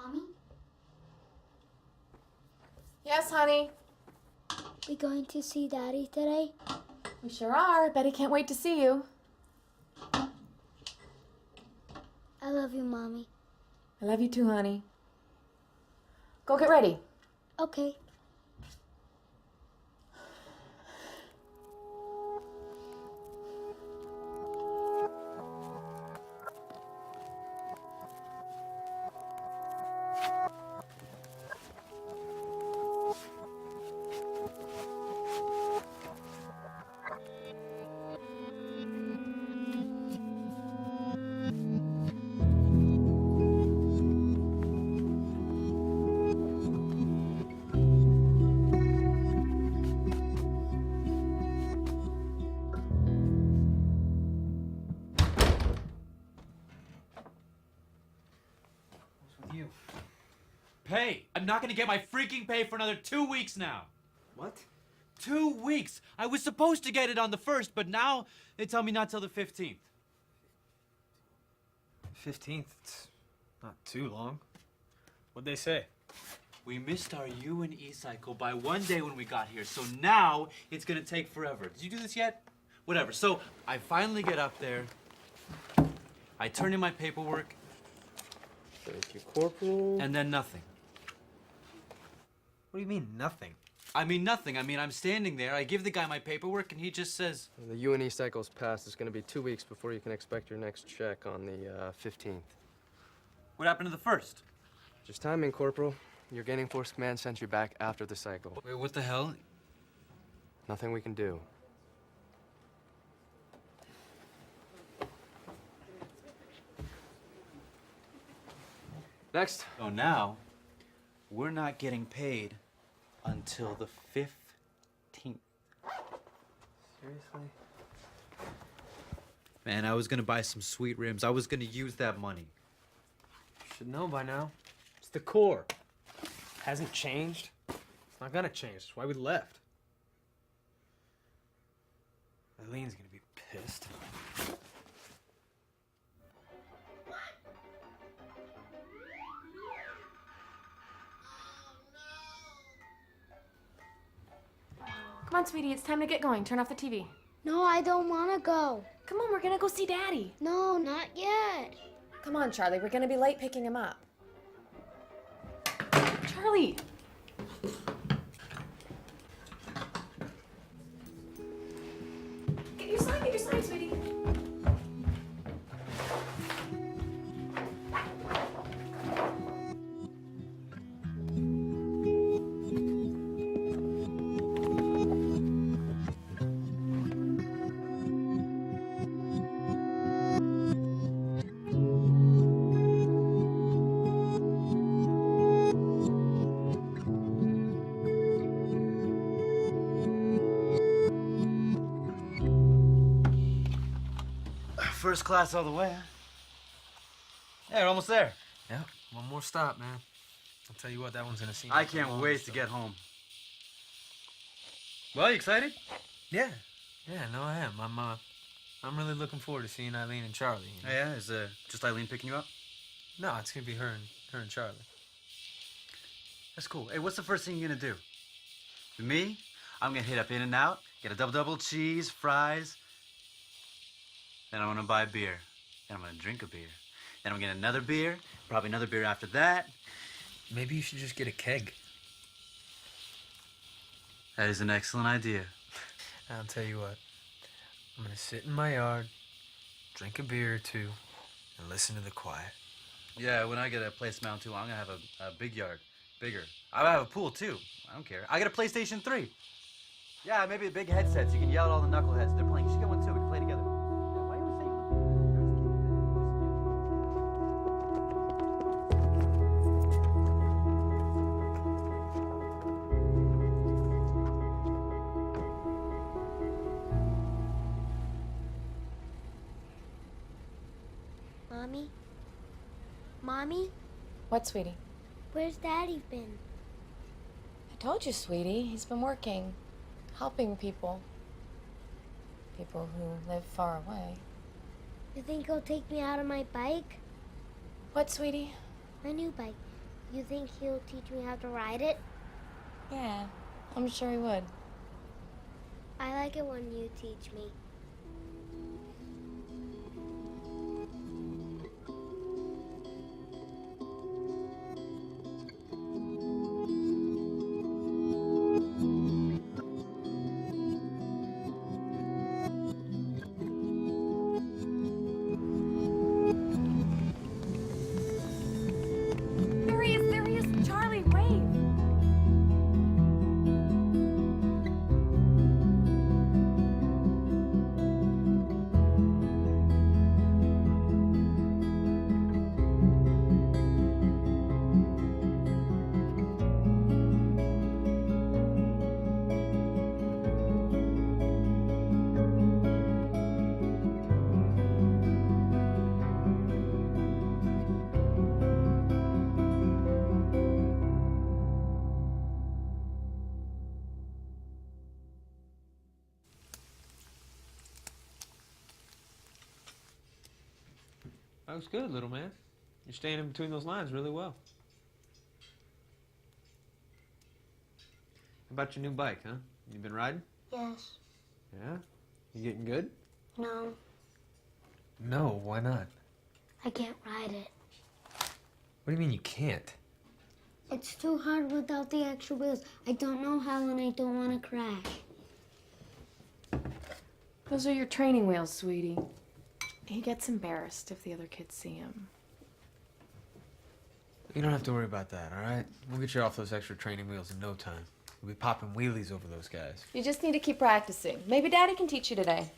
Mommy? Yes, honey. We going to see Daddy today? We sure are. Betty can't wait to see you. I love you, Mommy. I love you too, honey. Go get ready. Okay. You. Pay! I'm not gonna get my freaking pay for another 2 weeks now. What? 2 weeks! I was supposed to get it on the 1st, but now they tell me not till the 15th. 15th? It's not too long. What'd they say? We missed our U&E cycle by 1 day when we got here, so now it's gonna take forever. Did you do this yet? Whatever. So I finally get up there. I turn in my paperwork. Thank you, Corporal. And then nothing. What do you mean, nothing? I mean nothing. I mean, I'm standing there, I give the guy my paperwork, and he just says... The U&E cycle's passed. It's going to be 2 weeks before you can expect your next check on the 15th. What happened to the 1st? Just timing, Corporal. Your gaining force command sent you back after the cycle. Wait, what the hell? Nothing we can do. Next. So now, we're not getting paid until the 15th. Seriously? Man, I was gonna buy some sweet rims. I was gonna use that money. You should know by now. It's the Corps. Hasn't changed. It's not gonna change. That's why we left. Eileen's gonna be pissed. Come on, sweetie. It's time to get going. Turn off the TV. No, I don't want to go. Come on, we're gonna go see Daddy. No, not yet. Come on, Charlie. We're gonna be late picking him up. Charlie! Get your sign, sweetie. First class all the way, huh? Yeah, we're almost there. Yeah, one more stop, man. I'll tell you what, that one's gonna seem. I can't wait to get home. Well, you excited? Yeah, no, I am. I'm really looking forward to seeing Eileen and Charlie. You know? Yeah, is just Eileen picking you up? No, it's gonna be her and Charlie. That's cool. Hey, what's the first thing you're gonna do? For me, I'm gonna hit up In-N-Out, get a double cheese, fries. Then I'm gonna buy a beer. Then I'm gonna drink a beer. Then I'm gonna get another beer, probably another beer after that. Maybe you should just get a keg. That is an excellent idea. I'll tell you what. I'm gonna sit in my yard, drink a beer or two, and listen to the quiet. Yeah, when I get a place Mountain 2, I'm gonna have a big yard. Bigger. I have a pool too. I don't care. I got a PlayStation 3. Yeah, maybe a big headset so you can yell at all the knuckleheads they're playing. You should get one too. We can play together. Yeah, why you saying Mommy? Mommy? What, sweetie? Where's Daddy been? I told you, sweetie. He's been working, helping people. People who live far away. You think he'll take me out on my bike? What, sweetie? My new bike. You think he'll teach me how to ride it? Yeah, I'm sure he would. I like it when you teach me. There he is. Charlie, wave. That was good, little man. You're staying in between those lines really well. How about your new bike, huh? You been riding? Yes. Yeah? You getting good? No, No, why not? I can't ride it. What do you mean you can't? It's too hard without the extra wheels. I don't know how and I don't want to crash. Those are your training wheels, sweetie. He gets embarrassed if the other kids see him. You don't have to worry about that, all right? We'll get you off those extra training wheels in no time. We'll be popping wheelies over those guys. You just need to keep practicing. Maybe Daddy can teach you today.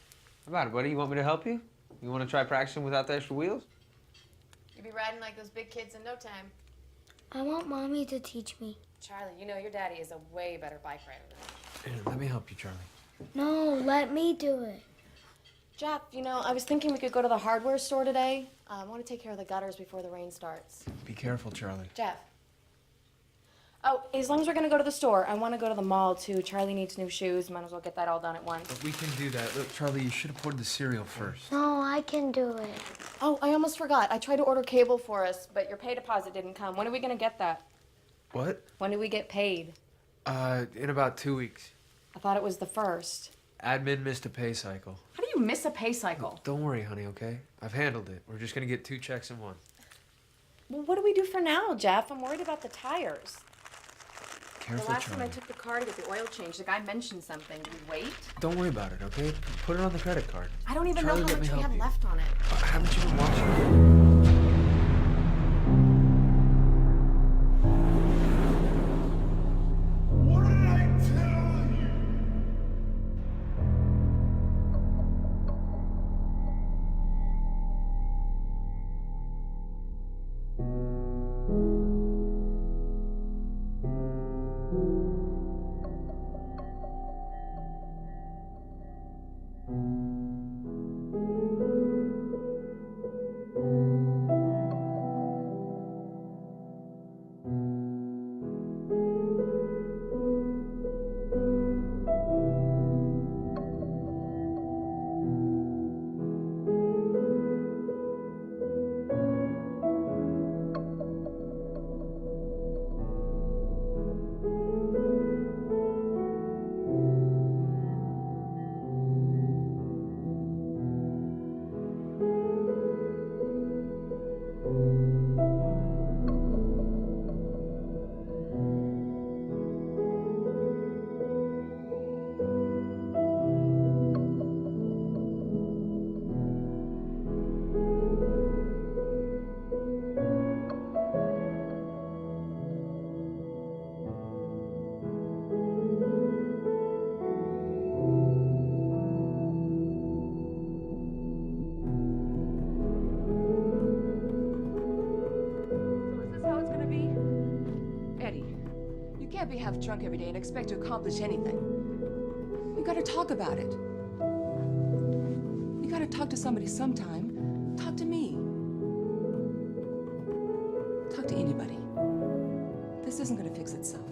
How about it, buddy? You want me to help you? You want to try practicing without the extra wheels? You'll be riding like those big kids in no time. I want Mommy to teach me. Charlie, you know your daddy is a way better bike rider than me. Here, let me help you, Charlie. No, let me do it. Jeff, you know, I was thinking we could go to the hardware store today. I want to take care of the gutters before the rain starts. Be careful, Charlie. Jeff. Oh, as long as we're going to go to the store, I want to go to the mall, too. Charlie needs new shoes. Might as well get that all done at once. But we can do that. Look, Charlie, you should have poured the cereal first. No, I can do it. Oh, I almost forgot. I tried to order cable for us, but your pay deposit didn't come. When are we going to get that? What? When do we get paid? In about 2 weeks. I thought it was the 1st. Admin missed a pay cycle. How do you miss a pay cycle? Don't worry, honey, okay? I've handled it. We're just gonna get 2 checks in one. Well, what do we do for now, Jeff? I'm worried about the tires. Careful, The last time Charlie. I took the car to get the oil change, the guy mentioned something. Did we wait? Don't worry about it, okay? Put it on the credit card. I don't even Charlie, know how let me much we help have you. left on it. Haven't you been watching? What did I tell you? So is this how it's gonna be? Eddie, you can't be half drunk every day and expect to accomplish anything. You gotta talk about it. You gotta talk to somebody sometime. Talk to me. Talk to anybody. This isn't gonna fix itself.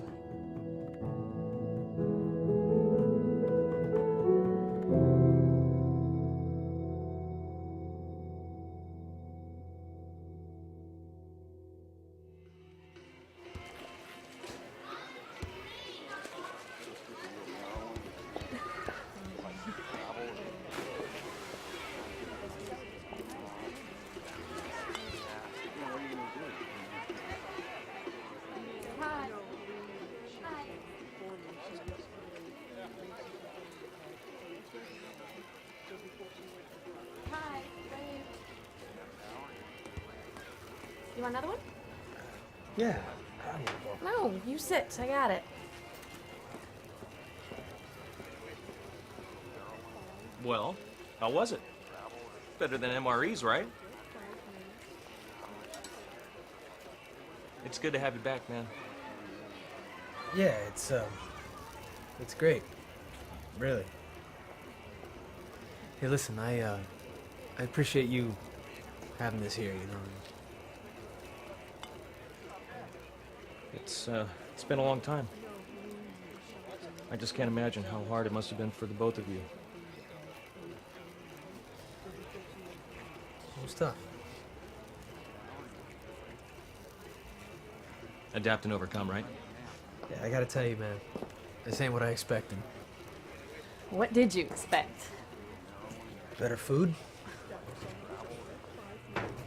want another one? Yeah. No, you sit. I got it. Well, how was it? Better than MREs, right? It's good to have you back, man. Yeah, it's great. Really. Hey, listen, I appreciate you having this here, you know. It's been a long time. I just can't imagine how hard it must have been for the both of you. It was tough. Adapt and overcome, right? Yeah, I gotta tell you, man, this ain't what I expected. What did you expect? Better food?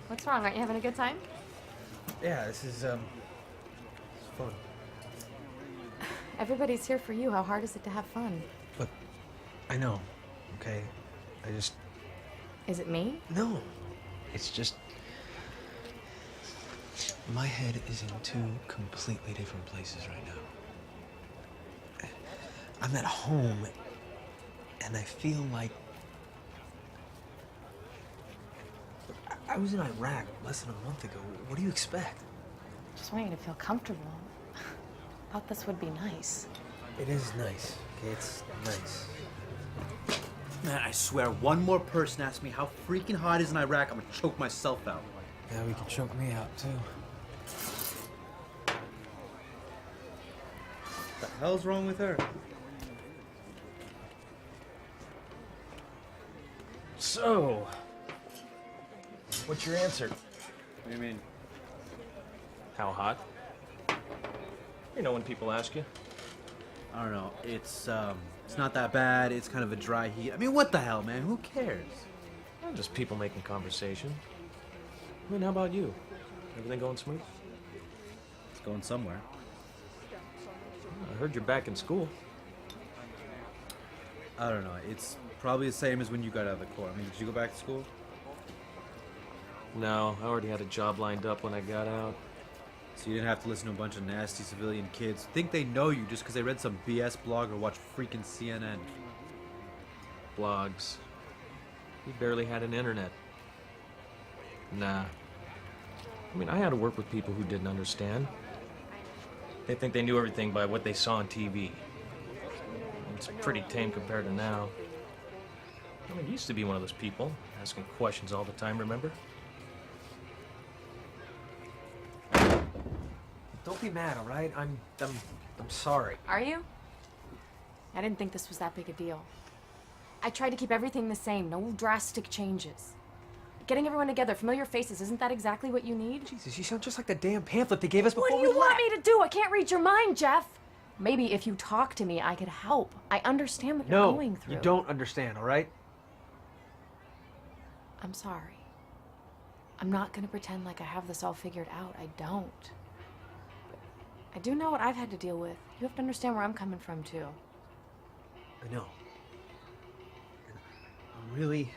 What's wrong? Aren't you having a good time? Yeah, this is, it's fun. Everybody's here for you. How hard is it to have fun? Look, I know, okay? I just... Is it me? No. It's just... My head is in two completely different places right now. I'm at home, and I feel like... I was in Iraq less than a month ago. What do you expect? Just want you to feel comfortable. Thought this would be nice. It is nice, okay? It's nice. Man, I swear, one more person asks me how freaking hot it is in Iraq, I'm gonna choke myself out. Yeah, we can choke me out, too. What the hell's wrong with her? So, what's your answer? What do you mean? How hot? You know when people ask you. I don't know. It's not that bad. It's kind of a dry heat. I mean, what the hell, man? Who cares? Just people making conversation. I mean, how about you? Everything going smooth? It's going somewhere. I heard you're back in school. I don't know. It's probably the same as when you got out of the Corps. I mean, did you go back to school? No, I already had a job lined up when I got out. So you didn't have to listen to a bunch of nasty civilian kids think they know you just because they read some BS blog or watched freaking CNN. Blogs. We barely had an internet. Nah. I mean, I had to work with people who didn't understand. They think they knew everything by what they saw on TV. It's pretty tame compared to now. I mean, I used to be one of those people, asking questions all the time, remember? Don't be mad, all right? I'm sorry. Are you? I didn't think this was that big a deal. I tried to keep everything the same, no drastic changes. Getting everyone together, familiar faces, isn't that exactly what you need? Jesus, you sound just like the damn pamphlet they gave us before What do you want me to do? I can't read your mind, Jeff. Maybe if you talk to me, I could help. I understand what you're going through. You don't understand, all right? I'm sorry. I'm not gonna pretend like I have this all figured out. I don't. I do know what I've had to deal with. You have to understand where I'm coming from, too. I know. I'm really...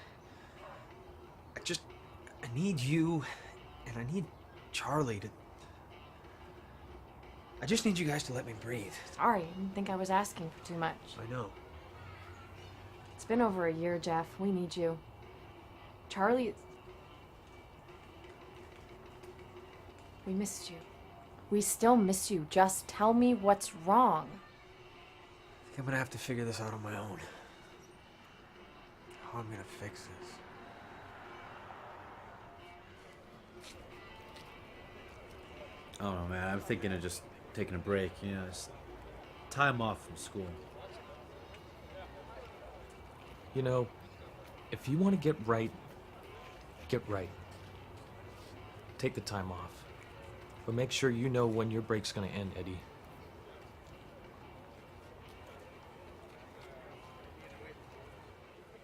I need you, and I need Charlie to... I just need you guys to let me breathe. Sorry, I didn't think I was asking for too much. I know. It's been over a year, Jeff. We need you. Charlie is... We missed you. We still miss you. Just tell me what's wrong. I think I'm gonna have to figure this out on my own. How I'm gonna fix this. I don't know, man. I'm thinking of just taking a break, you know, just time off from school. You know, if you want to get right, get right. Take the time off. But make sure you know when your break's gonna end, Eddie.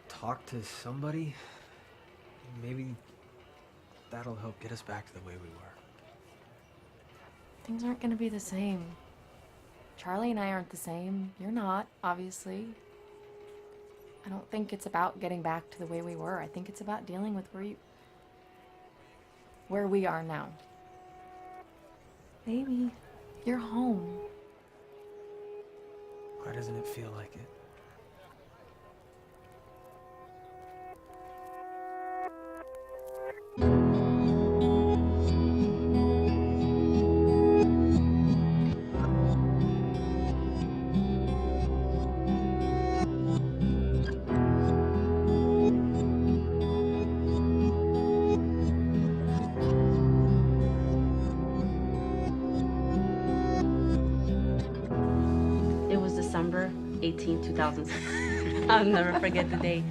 Talk to somebody? Maybe that'll help get us back to the way we were. Things aren't gonna be the same. Charlie and I aren't the same. You're not, obviously. I don't think it's about getting back to the way we were. I think it's about dealing with where we are now. Baby, you're home. Why doesn't it feel like it? It was December 18, 2006. I'll never forget the day.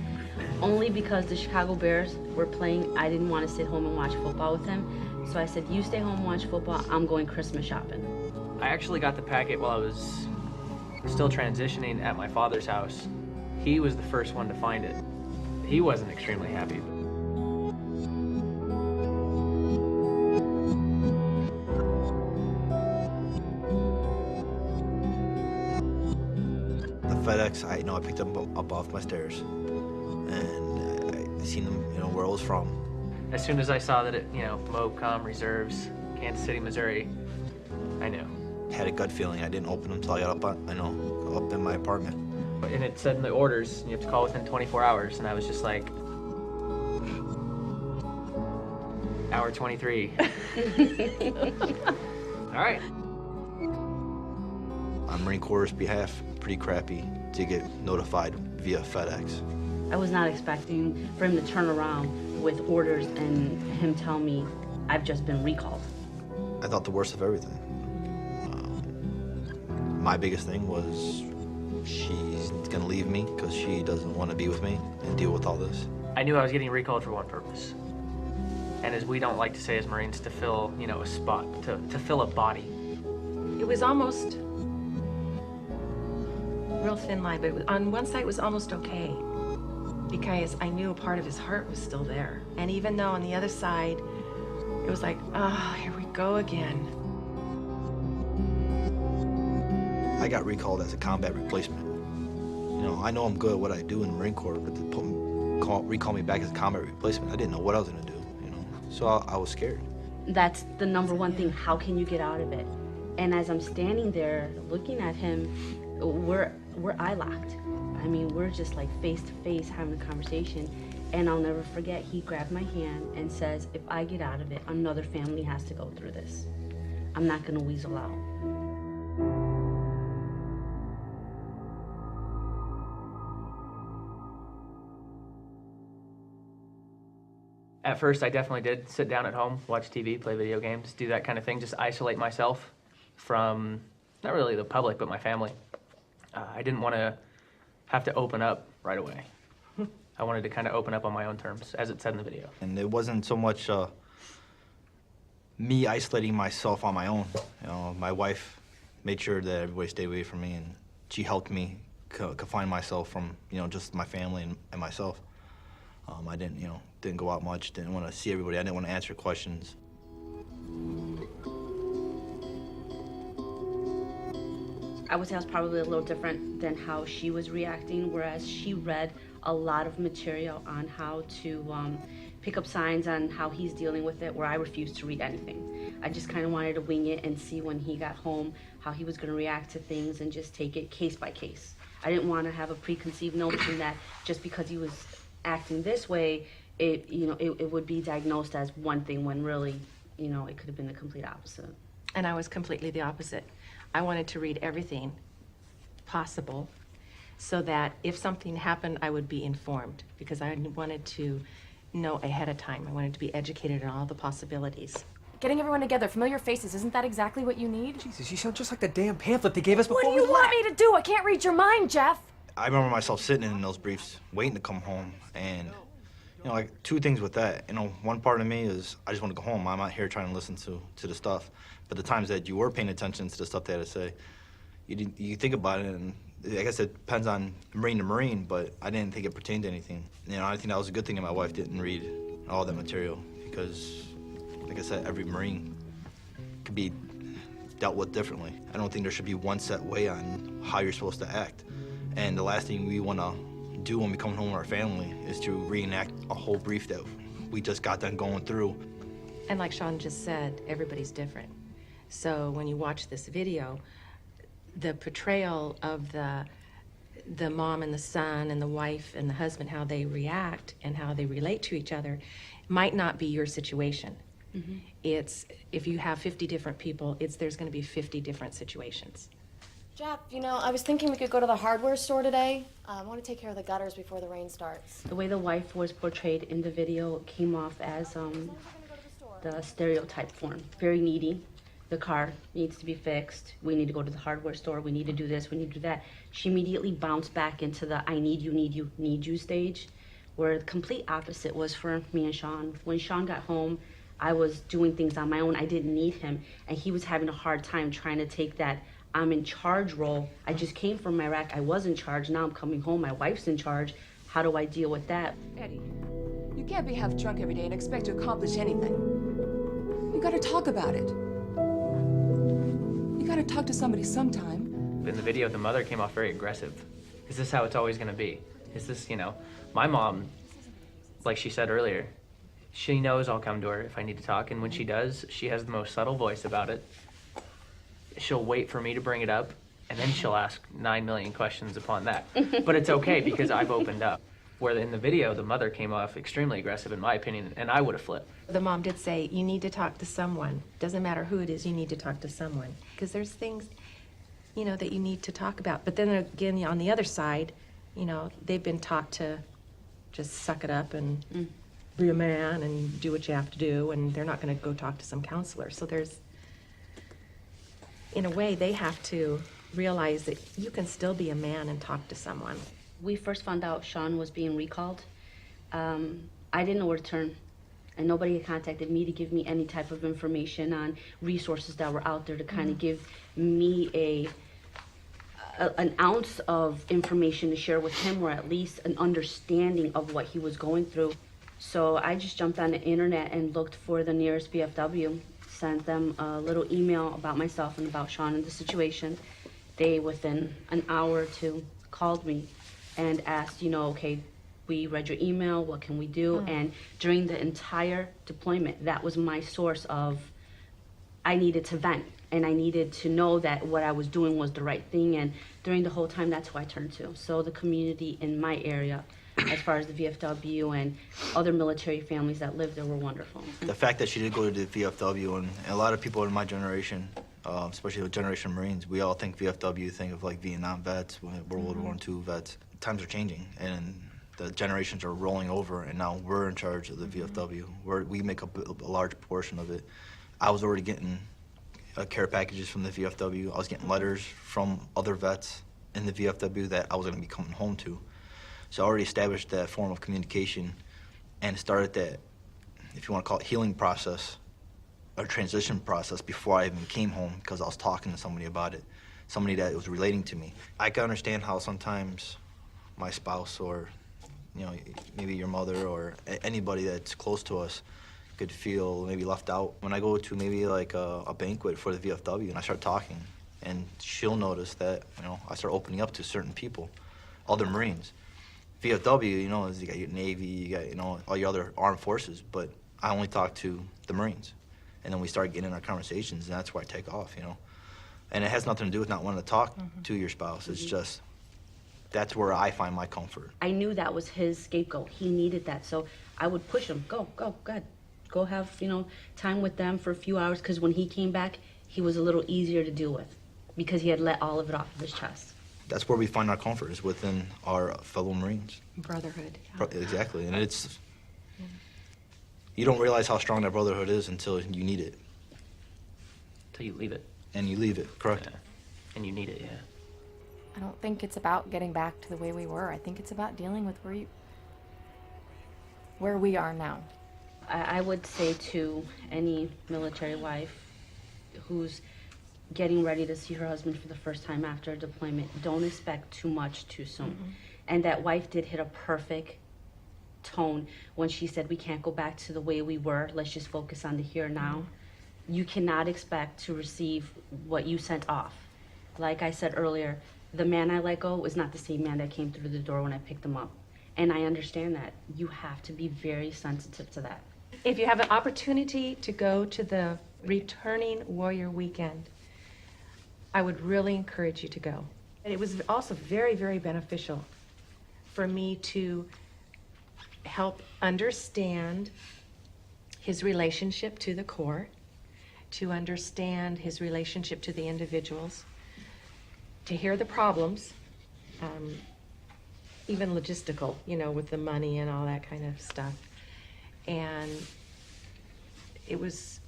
Only because the Chicago Bears were playing, I didn't want to sit home and watch football with him. So I said, you stay home and watch football, I'm going Christmas shopping. I actually got the packet while I was still transitioning at my father's house. He was the first one to find it. He wasn't extremely happy. The FedEx, I picked them up off my stairs, and I seen them, where it was from. As soon as I saw that it, MOCOM Reserves, Kansas City, Missouri, I knew. Had a gut feeling. I didn't open them until I got up in my apartment. And it said in the orders, you have to call within 24 hours, and I was just like, hour 23. All right. On Marine Corps' behalf, pretty crappy to get notified via FedEx. I was not expecting for him to turn around with orders and him tell me, I've just been recalled. I thought the worst of everything. My biggest thing was she's gonna leave me because she doesn't want to be with me and deal with all this. I knew I was getting recalled for one purpose. And as we don't like to say as Marines, to fill, a spot, to fill a body. It was almost real thin line, but on one side it was almost okay because I knew a part of his heart was still there. And even though on the other side, it was like, oh, here we go again. I got recalled as a combat replacement. I know I'm good at what I do in the Marine Corps, but to recall me back as a combat replacement, I didn't know what I was gonna do, So I was scared. That's the number one thing. How can you get out of it? And as I'm standing there looking at him, we're eye locked. I mean, we're just like face to face having a conversation. And I'll never forget, he grabbed my hand and says, if I get out of it, another family has to go through this. I'm not gonna weasel out. At first, I definitely did sit down at home, watch TV, play video games, do that kind of thing, just isolate myself from, not really the public, but my family. I didn't want to have to open up right away. I wanted to kind of open up on my own terms, as it said in the video. And it wasn't so much me isolating myself on my own. My wife made sure that everybody stayed away from me, and she helped me confine myself from, just my family and myself. I didn't go out much, didn't want to see everybody. I didn't want to answer questions. I would say I was probably a little different than how she was reacting, whereas she read a lot of material on how to pick up signs on how he's dealing with it, where I refused to read anything. I just kind of wanted to wing it and see when he got home how he was going to react to things and just take it case by case. I didn't want to have a preconceived notion that just because he was acting this way, it would be diagnosed as one thing when really, it could have been the complete opposite. And I was completely the opposite. I wanted to read everything possible so that if something happened, I would be informed because I wanted to know ahead of time. I wanted to be educated on all the possibilities. Getting everyone together, familiar faces, isn't that exactly what you need? Jesus, you sound just like the damn pamphlet they gave us before What do you want me to do? I can't read your mind, Jeff. I remember myself sitting in those briefs, waiting to come home, and like two things with that. One part of me is I just want to go home. I'm not here trying to listen to the stuff. But the times that you were paying attention to the stuff they had to say, you think about it, and I guess it depends on Marine to Marine, but I didn't think it pertained to anything. I think that was a good thing that my wife didn't read all that material because, like I said, every Marine could be dealt with differently. I don't think there should be one set way on how you're supposed to act. And the last thing we want to do when we come home with our family is to reenact a whole brief that we just got done going through. And like Sean just said, everybody's different. So when you watch this video, the portrayal of the mom and the son and the wife and the husband, how they react and how they relate to each other, might not be your situation. It's, if you have 50 different people, there's going to be 50 different situations. Jeff, you know, I was thinking we could go to the hardware store today. I want to take care of the gutters before the rain starts. The way the wife was portrayed in the video came off as the stereotype form. Very needy. The car needs to be fixed. We need to go to the hardware store. We need to do this. We need to do that. She immediately bounced back into the I need you, need you, need you stage, where the complete opposite was for me and Sean. When Sean got home, I was doing things on my own. I didn't need him, and he was having a hard time trying to take that I'm in charge role. I just came from Iraq. I was in charge. Now I'm coming home. My wife's in charge. How do I deal with that? Eddie, you can't be half drunk every day and expect to accomplish anything. You gotta talk about it. You gotta talk to somebody sometime. In the video, the mother came off very aggressive. Is this how it's always gonna be? Is this, you know, my mom, like she said earlier, she knows I'll come to her if I need to talk, and when she does, she has the most subtle voice about it. She'll wait for me to bring it up, and then she'll ask 9 million questions upon that. But it's okay because I've opened up. Where in the video, the mother came off extremely aggressive, in my opinion, and I would have flipped. The mom did say, you need to talk to someone. Doesn't matter who it is, you need to talk to someone. Because there's things, you know, that you need to talk about. But then again, on the other side, you know, they've been taught to just suck it up and be a man and do what you have to do, and they're not going to go talk to some counselor. So there's, in a way, they have to realize that you can still be a man and talk to someone. We first found out Sean was being recalled. I didn't know where to turn, and nobody had contacted me to give me any type of information on resources that were out there to kind of give me an ounce of information to share with him, or at least an understanding of what he was going through. So I just jumped on the internet and looked for the nearest VFW, sent them a little email about myself and about Sean and the situation. They, within an hour or two, called me and asked, you know, okay, we read your email, what can we do? And during the entire deployment, that was my source of, I needed to vent, and I needed to know that what I was doing was the right thing, and during the whole time, that's who I turned to. So the community in my area, as far as the VFW and other military families that live there, were wonderful. The fact that she did go to the VFW, and a lot of people in my generation, especially the generation of Marines, we all think VFW, think of like Vietnam vets, World War II vets. Times are changing, and the generations are rolling over, and now we're in charge of the VFW. We make up a large portion of it. I was already getting care packages from the VFW. I was getting letters from other vets in the VFW that I was going to be coming home to. So I already established that form of communication and started that, if you want to call it, healing process or transition process before I even came home, because I was talking to somebody about it, somebody that was relating to me. I can understand how sometimes my spouse, or you know, maybe your mother or anybody that's close to us, could feel maybe left out. When I go to maybe like a banquet for the VFW and I start talking, and she'll notice that, you know, I start opening up to certain people, other Marines. VFW, you know, you got your Navy, you got, you know, all your other armed forces, but I only talk to the Marines. And then we start getting in our conversations, and that's where I take off, you know. And it has nothing to do with not wanting to talk to your spouse. It's just, that's where I find my comfort. I knew that was his scapegoat. He needed that, so I would push him. Go ahead. Go have, you know, time with them for a few hours, because when he came back, he was a little easier to deal with, because he had let all of it off of his chest. That's where we find our comfort, is within our fellow Marines. Brotherhood. Yeah. Exactly, and it's, you don't realize how strong that brotherhood is until you need it. Until you leave it. And you leave it, correct. Yeah. And you need it, yeah. I don't think it's about getting back to the way we were. I think it's about dealing with where we are now. I would say to any military wife who's getting ready to see her husband for the first time after a deployment, don't expect too much too soon. And that wife did hit a perfect tone when she said, we can't go back to the way we were, let's just focus on the here and now. You cannot expect to receive what you sent off. Like I said earlier, the man I let go is not the same man that came through the door when I picked him up. And I understand that. You have to be very sensitive to that. If you have an opportunity to go to the Returning Warrior Weekend. I would really encourage you to go. And it was also very, very beneficial for me to help understand his relationship to the court, to understand his relationship to the individuals, to hear the problems, even logistical, with the money and all that kind of stuff. And it was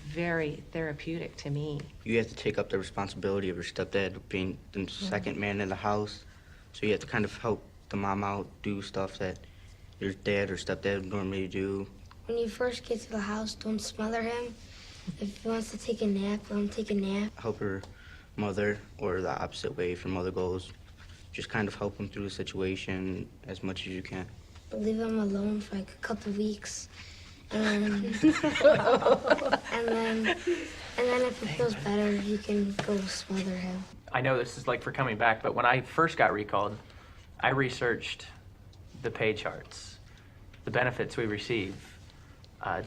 very therapeutic to me. You have to take up the responsibility of your stepdad being the second man in the house. So you have to kind of help the mom out, do stuff that your dad or stepdad would normally do. When you first get to the house, don't smother him. If he wants to take a nap, let him take a nap. Help her mother, or the opposite way if your mother goes. Just kind of help him through the situation as much as you can. But leave him alone for like a couple weeks. And then, and then if it feels better, you can go smother him. I know this is like for coming back, but when I first got recalled, I researched the pay charts, the benefits we receive.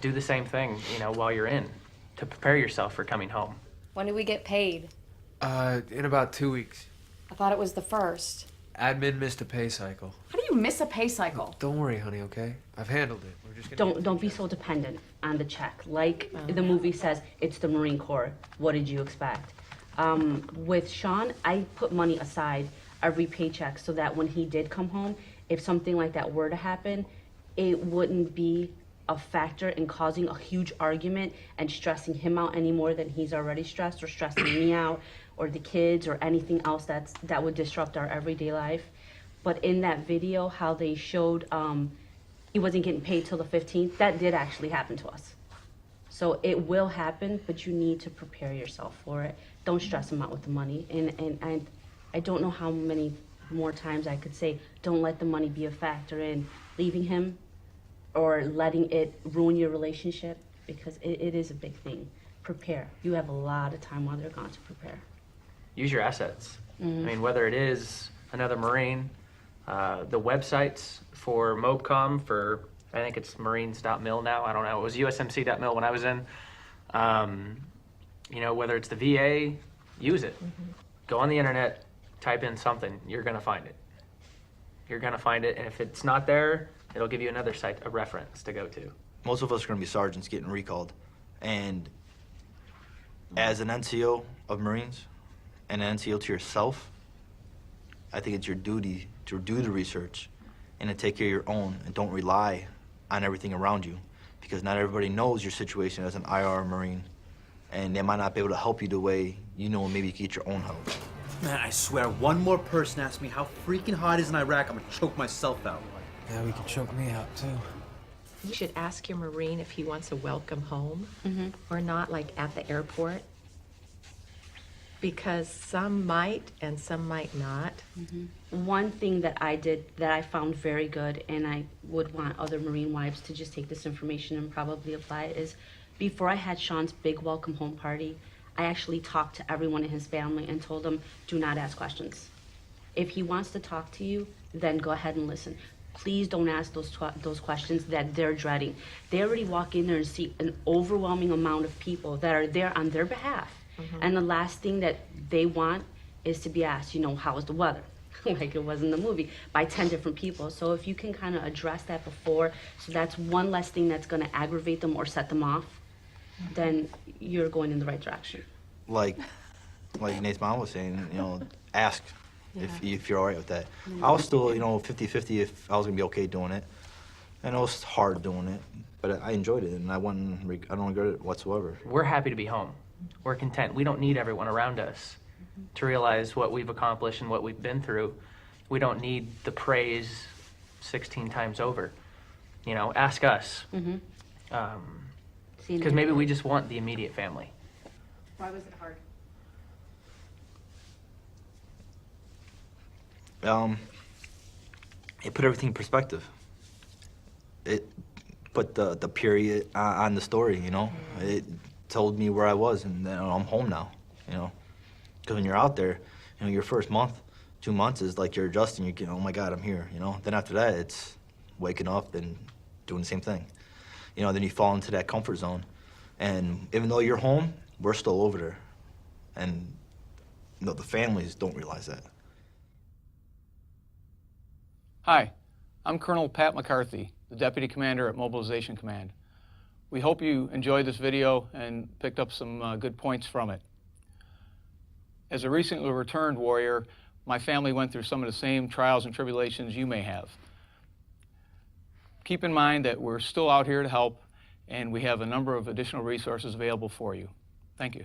Do the same thing, while you're in, to prepare yourself for coming home. When do we get paid? In about 2 weeks. I thought it was the 1st. Admin missed a pay cycle. How do you miss a pay cycle? Don't worry, honey, okay? I've handled it. We're just gonna Don't be so dependent on the check. Like the movie says, it's the Marine Corps. What did you expect? With Sean, I put money aside every paycheck so that when he did come home, if something like that were to happen, it wouldn't be a factor in causing a huge argument and stressing him out any more than he's already stressed, or stressing me out, or the kids, or anything else that would disrupt our everyday life. But in that video, how they showed he wasn't getting paid till the 15th, that did actually happen to us. So it will happen, but you need to prepare yourself for it. Don't stress him out with the money. And I don't know how many more times I could say, don't let the money be a factor in leaving him or letting it ruin your relationship, because it is a big thing. Prepare. You have a lot of time while they're gone to prepare. Use your assets. I mean, whether it is another Marine, the websites for MOBCOM, for I think it's marines.mil now, I don't know, it was usmc.mil when I was in. Whether it's the VA, use it. Go on the internet, type in something, you're gonna find it. You're gonna find it, and if it's not there, it'll give you another site, a reference to go to. Most of us are going to be sergeants getting recalled. And as an NCO of Marines and an NCO to yourself, I think it's your duty to do the research and to take care of your own, and don't rely on everything around you, because not everybody knows your situation as an IR Marine, and they might not be able to help you the way maybe you can get your own help. Man, I swear, one more person asks me how freaking hot it is in Iraq, I'm gonna choke myself out. Yeah, we can choke me out, too. You should ask your Marine if he wants a welcome home or not, like at the airport. Because some might and some might not. One thing that I did that I found very good, and I would want other Marine wives to just take this information and probably apply it, is before I had Sean's big welcome home party, I actually talked to everyone in his family and told them, do not ask questions. If he wants to talk to you, then go ahead and listen. Please don't ask those questions that they're dreading. They already walk in there and see an overwhelming amount of people that are there on their behalf. And the last thing that they want is to be asked, how is the weather? Like it was in the movie, by 10 different people. So if you can kind of address that before, so that's one less thing that's going to aggravate them or set them off, then you're going in the right direction. Like Nate's mom was saying, ask if you're all right with that. I was still, 50-50 if I was going to be okay doing it. And it was hard doing it, but I enjoyed it, and I don't regret it whatsoever. We're happy to be home. We're content. We don't need everyone around us to realize what we've accomplished and what we've been through. We don't need the praise 16 times over. Ask us. Because maybe we just want the immediate family. Why was it hard? It put everything in perspective. It put the period on the story, It told me where I was, and I'm home now, Because when you're out there, your first month, 2 months is like you're adjusting, you're getting, oh my God, I'm here, Then after that, it's waking up and doing the same thing. Then you fall into that comfort zone, And even though you're home, we're still over there. And the families don't realize that. Hi, I'm Colonel Pat McCarthy, the Deputy Commander at Mobilization Command. We hope you enjoyed this video and picked up some good points from it. As a recently returned warrior, my family went through some of the same trials and tribulations you may have. Keep in mind that we're still out here to help, and we have a number of additional resources available for you. Thank you.